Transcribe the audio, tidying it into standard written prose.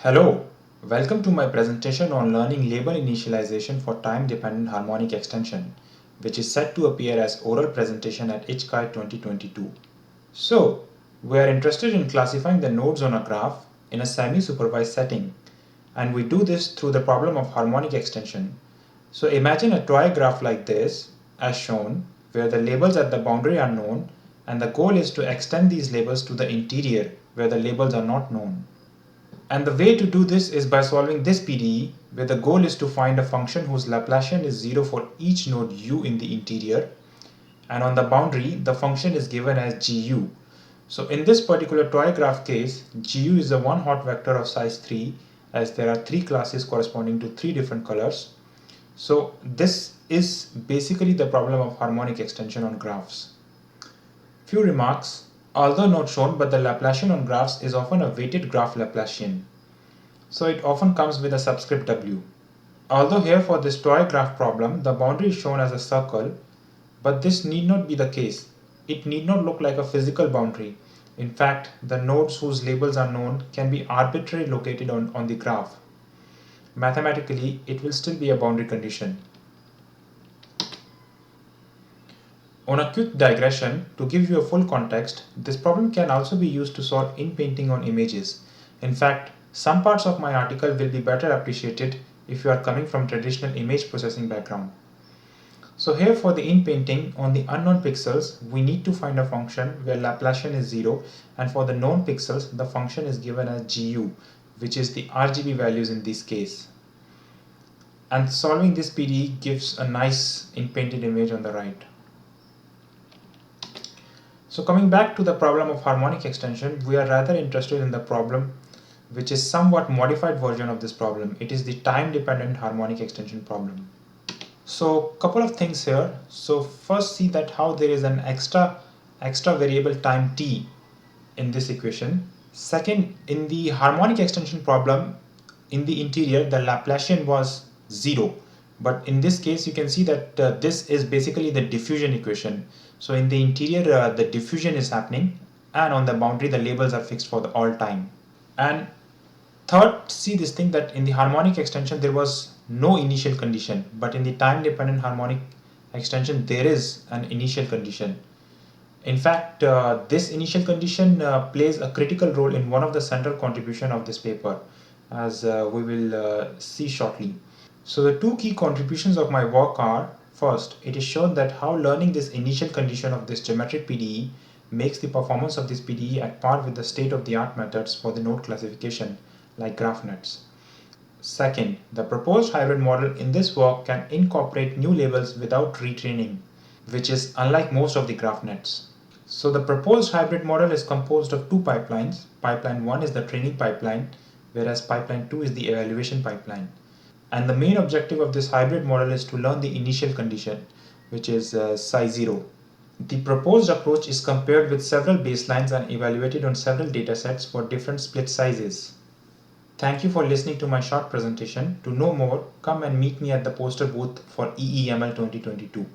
Hello, welcome to my presentation on learning label initialization for time-dependent harmonic extension, which is set to appear as oral presentation at IJCAI 2022. So, we are interested in classifying the nodes on a graph in a semi-supervised setting, and we do this through the problem of harmonic extension. So imagine a toy graph like this, as shown, where the labels at the boundary are known, and the goal is to extend these labels to the interior, where the labels are not known. And the way to do this is by solving this PDE, where the goal is to find a function whose Laplacian is 0 for each node u in the interior, and on the boundary the function is given as gu. So in this particular toy graph case, gu is a one hot vector of size 3, as there are 3 classes corresponding to 3 different colors. So this is basically the problem of harmonic extension on graphs. Few remarks. Although not shown, but the Laplacian on graphs is often a weighted graph Laplacian. So it often comes with a subscript w. Although here for this toy graph problem, the boundary is shown as a circle, but this need not be the case. It need not look like a physical boundary. In fact, the nodes whose labels are known can be arbitrarily located on the graph. Mathematically, it will still be a boundary condition. On a quick digression, to give you a full context, this problem can also be used to solve inpainting on images. In fact, some parts of my article will be better appreciated if you are coming from traditional image processing background. So here for the inpainting, on the unknown pixels, we need to find a function where Laplacian is 0, and for the known pixels, the function is given as gu, which is the RGB values in this case. And solving this PDE gives a nice inpainted image on the right. So coming back to the problem of harmonic extension, we are rather interested in the problem which is somewhat modified version of this problem. It is the time-dependent harmonic extension problem. So couple of things here. So first see that how there is an extra variable time t in this equation. Second, in the harmonic extension problem, in the interior the Laplacian was 0. But in this case you can see that this is basically the diffusion equation. So in the interior the diffusion is happening, and on the boundary the labels are fixed for the all time. And third, see this thing that in the harmonic extension there was no initial condition, but in the time dependent harmonic extension there is an initial condition. In fact, this initial condition plays a critical role in one of the central contribution of this paper, as we will see shortly. So the two key contributions of my work are, first, it is shown that how learning this initial condition of this geometric PDE makes the performance of this PDE at par with the state-of-the-art methods for the node classification, like graph nets. Second, the proposed hybrid model in this work can incorporate new labels without retraining, which is unlike most of the graph nets. So the proposed hybrid model is composed of two pipelines. Pipeline 1 is the training pipeline, whereas pipeline 2 is the evaluation pipeline. And the main objective of this hybrid model is to learn the initial condition, which is size 0. The proposed approach is compared with several baselines and evaluated on several datasets for different split sizes. Thank you for listening to my short presentation. To know more, come and meet me at the poster booth for EEML 2022.